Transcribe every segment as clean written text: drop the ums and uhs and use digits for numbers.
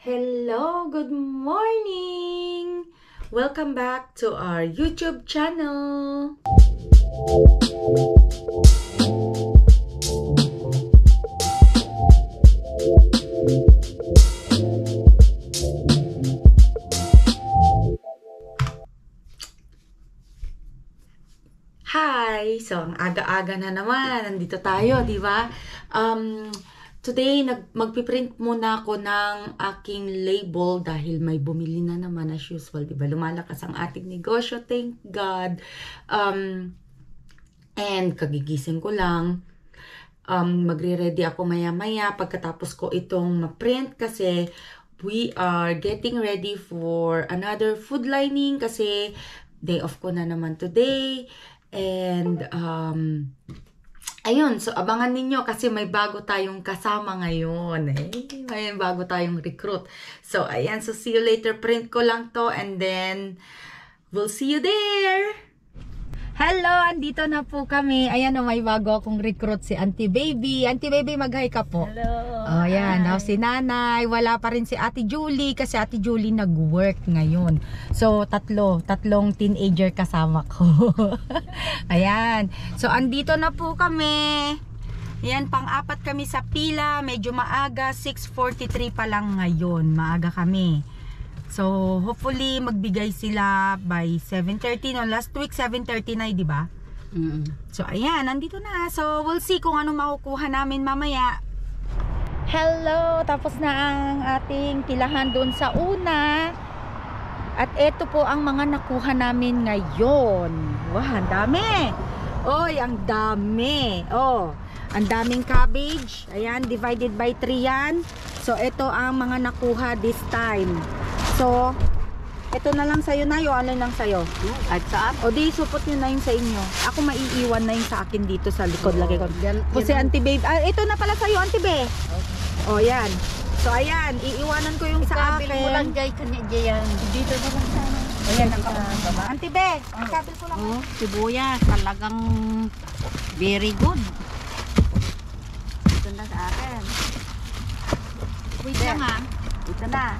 Hello, good morning! Welcome back to our YouTube channel! Hi! So, ang aga-aga na naman. Nandito tayo, di ba? Today, magpiprint muna ako ng aking label dahil may bumili na naman as usual, di ba? Lumalakas ang ating negosyo, thank God. And kagigising ko lang. Magre-ready ako maya-maya pagkatapos ko itong ma-print kasi we are getting ready for another food lining kasi day off ko na naman today. And ayun, so abangan ninyo kasi may bago tayong kasama ngayon. May bago tayong recruit. So ayan, so see you later. Print ko lang to and then we'll see you there. Hello, andito na po kami. Ayan, may bago akong recruit si Auntie Baby. Auntie Baby, mag-hi ka po. Hello. Oh, ayan, now si Nanay. Wala pa rin si Ate Julie kasi Ate Julie nag-work ngayon. So, tatlong teenager kasama ko. Ayan. So, andito na po kami. Ayan, pang-apat kami sa pila. Medyo maaga, 6:43 pa lang ngayon. Maaga kami. So, hopefully, magbigay sila by 7:30. No, last week, 7:30 na, di ba? So, ayan, nandito na. So, we'll see kung ano makukuha namin mamaya. Hello! Tapos na ang ating pilahan doon sa una. At ito po ang mga nakuha namin ngayon. Wow, ang dami! Oy, ang dami! Oh, ang daming cabbage. Ayan, divided by 3 yan. So, ito ang mga nakuha this time. So, ito na lang sa'yo na, ano lang sa'yo? At saan? O di, supot nyo na yung sa inyo. Ako maiiwan na yung sa akin dito sa likod. Lagay ko. Kasi Auntie Babe, ito na pala sa'yo, Auntie Babe. Okay. O, yan. So, ayan, iiwanan ko yung sa akin. Ikabil mo lang dyan, yan. Dito na lang sana. O, yan, nakababa. Auntie Babe, ikabil ko lang. Oh, sibuyas, talagang very good. Ito na sa akin. Wait lang ha. Ito na.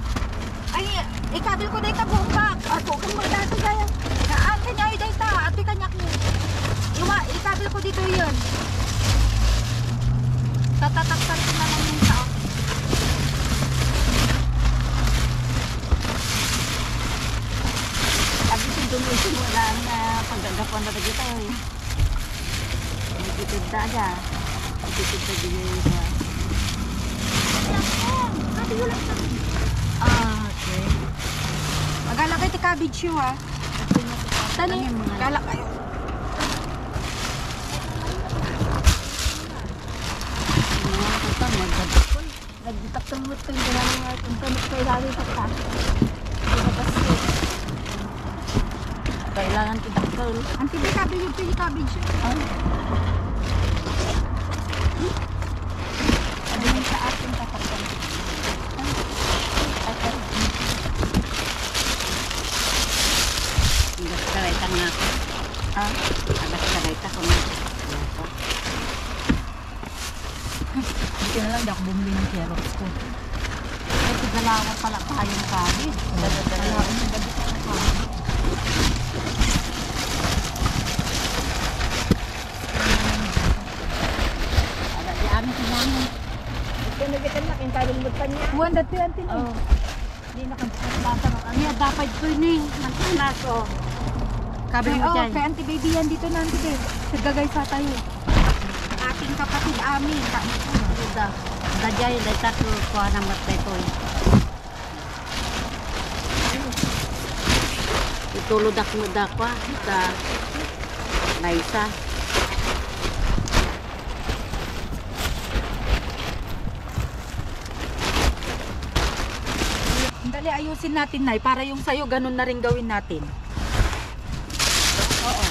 Ay, ikabil ko na buong bag. Ako, kung magdito dyan. Naan kanya yung dito. Ito kanya ko. Ikabil ko dito yun. Tatataksan ko na lang yung tao. Sabi si Dumisin mo lang na paggagapan na dito eh. Nagtitid na siya. Nagtitid na din yung isa. Sabi ko lang. Okay. Magalakay ti cabbage yun ha. Tani, galak kayo. Nagditak-tang mo ito yung ginagawa nga itong tanong ko ilalim sa ka. Kailangan titakal. Ang tibi cabbage yung pili cabbage yun. Sabi mo sa atin tatakal. Agas karayta nga ako. Agas karayta ko nga. Hindi na lang, di ako bumili ng Xerox ko. Ay, tigalawa pala tayong kabit. Dadadalawa yung gabi sa kabit. Ada di amin sinangan. Ito nagitan na, yung kalulog pa niya. Buwan dati yan, tino. Hindi nakabasa ng ano. Dapat ko ni. Mantanas o. Kabi mo dyan. Kay Auntie Baby yan dito na, Auntie Baby. Nagagay sa tayo. Ating kapatid amin. Dajay, dajay ko kuha ng matay ko. Ituludak mo dakwa sa Laisa. Dali, ayusin natin, Nay. Para yung sayo, ganun na rin gawin natin. Oo.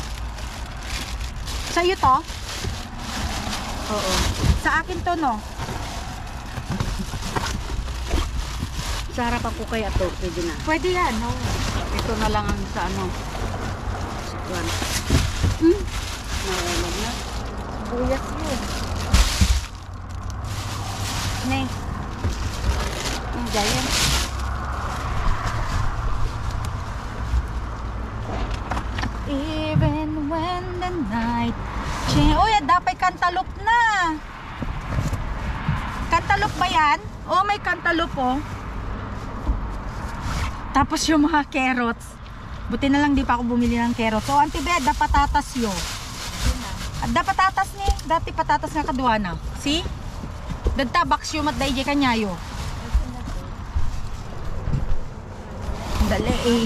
Sa'yo to? Oo. Sa akin to, no? Sa harapan ko kaya to, pwede na. Pwede yan, no? Ito na lang ang sa ano. Sikuan. Nawalog na. Buyas yun. Nay. Ang gayan. the night. Uy, dapat cantaloupe na. Cantaloupe ba yan? Oh, may cantaloupe oh. Tapos yung mga carrots. Buti na lang di pa ako bumili ng carrots. So, Auntie Bed, da patatas yo. Da patatas ni. Dati patatas nga kadwa na. See? Dadta box yung matday di kanyayo. Dali eh.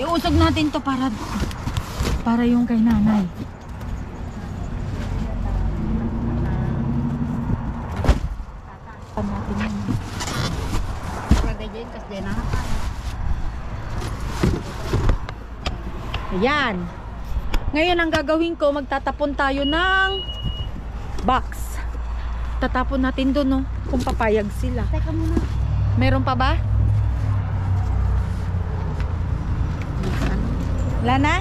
Iusog natin to para yung kay nanay. Natin yun. Ayan. Ngayon ang gagawin ko, magtatapon tayo ng box. Tatapon natin doon, no? Kung papayag sila. Teka muna. Meron pa ba? Wala na?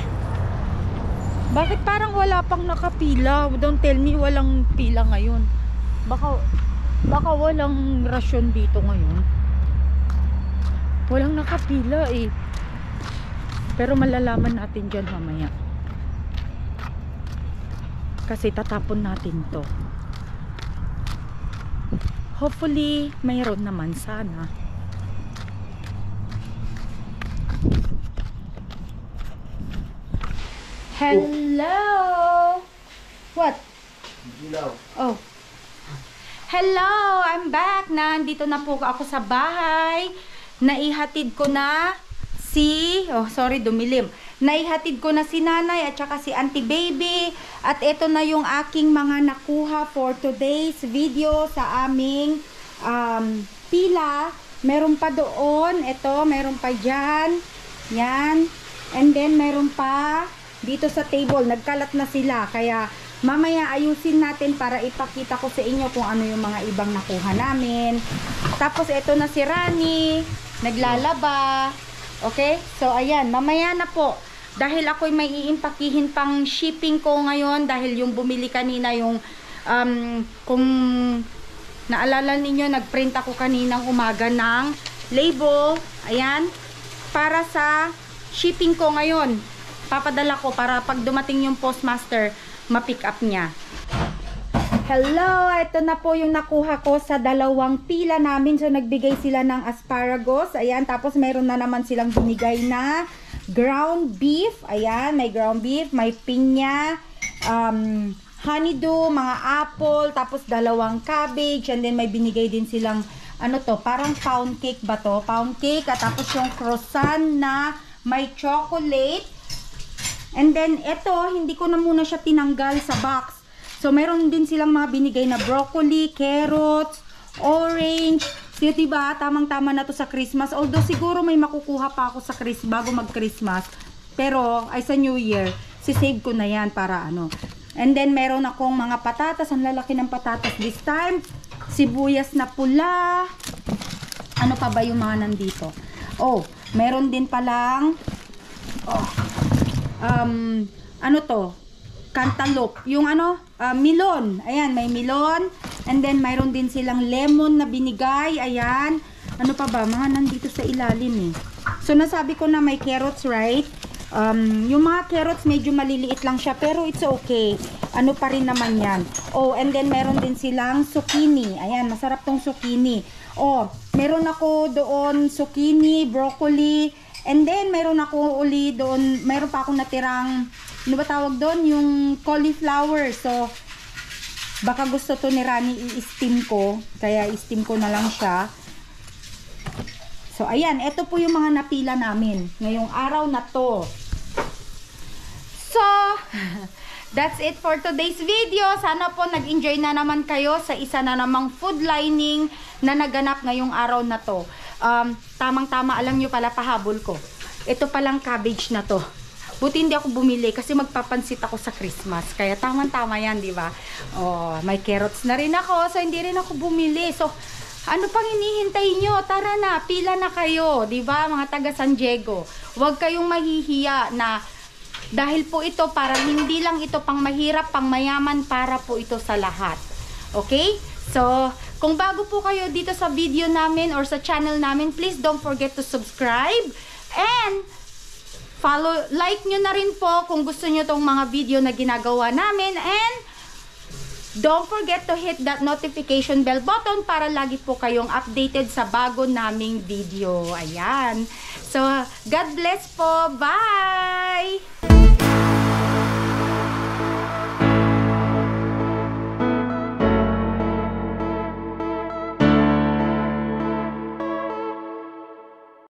Bakit parang wala pang nakapila? Don't tell me walang pila ngayon. Baka walang rasyon dito ngayon. Walang nakapila eh. Pero malalaman natin dyan mamaya. Kasi tatapon natin to. Hopefully mayroon naman sana. Hello. What? Hello. Oh. Hello, I'm back. Nandito na po ako sa bahay. Naihatid ko na dumilim. Naihatid ko na si nanay at saka si auntie baby. At ito na yung aking mga nakuha for today's video sa aming pila. Meron pa doon. Ito, meron pa dyan. Yan. And then meron pa dito sa table. Nagkalat na sila. Kaya mamaya ayusin natin para ipakita ko sa inyo kung ano yung mga ibang nakuha namin. Tapos ito na si Rani. Naglalaba. Okay? So ayan, mamaya na po. Dahil ako'y may iimpakihin pang shipping ko ngayon. Dahil yung bumili kanina yung kung naalala ninyo, nagprint ako kaninang umaga ng label. Ayan. Para sa shipping ko ngayon. Papadala ko para pag dumating yung postmaster, ma-pick up niya. Hello! Ito na po yung nakuha ko sa dalawang pila namin. So, nagbigay sila ng asparagus. Ayan. Tapos, meron na naman silang binigay na ground beef. Ayan. May ground beef. May pinya. Honeydew. Mga apple. Tapos, dalawang cabbage. And then, may binigay din silang, ano to, parang pound cake ba to? Pound cake. At tapos, yung croissant na may chocolate. And then, ito, hindi ko na muna siya tinanggal sa box. So, meron din silang mga binigay na broccoli, carrots, orange. So, diba, tamang-tama na to sa Christmas. Although, siguro may makukuha pa ako sa bago mag-Christmas. Pero, ay sa New Year, sisave ko na yan para ano. And then, meron akong mga patatas. Ang lalaki ng patatas this time. Sibuyas na pula. Ano pa ba yung mga nandito? Oh, meron din palang ano to? Cantaloupe. Yung melon. Ayan, may melon. And then, mayroon din silang lemon na binigay. Ayan. Ano pa ba? Mga nandito sa ilalim eh. So, nasabi ko na may carrots, right? Yung mga carrots, medyo maliliit lang siya. Pero, it's okay. Ano pa rin naman yan. Oh, and then, meron din silang zucchini. Ayan, masarap tong zucchini. Oh, meron ako doon zucchini, broccoli. And then, meron ako uli doon. Meron pa akong natirang ano ba tawag doon? Yung cauliflower. So, baka gusto to ni Rani i-steam ko. Kaya i-steam ko na lang siya. So, ayan. Ito po yung mga napila namin ngayong araw na to. So, that's it for today's video. Sana po nag-enjoy na naman kayo sa isa na namang food lining na naganap ngayong araw na to. Tamang-tama, alam nyo pala, pahabol ko. Ito palang cabbage na to. Buti hindi ako bumili kasi magpapansit ako sa Christmas. Kaya tama-tama yan, di ba? Oh, may carrots na rin ako. So, hindi rin ako bumili. So, ano pang hinihintay nyo? Tara na, pila na kayo. Di ba, mga taga San Diego? Huwag kayong mahihiya na dahil po ito, para hindi lang ito pang mahirap, pang mayaman, para po ito sa lahat. Okay? So, kung bago po kayo dito sa video namin or sa channel namin, please don't forget to subscribe and like nyo na rin po kung gusto nyo tong mga video na ginagawa namin. And don't forget to hit that notification bell button para lagi po kayong updated sa bago naming video. Ayan. So, God bless po. Bye!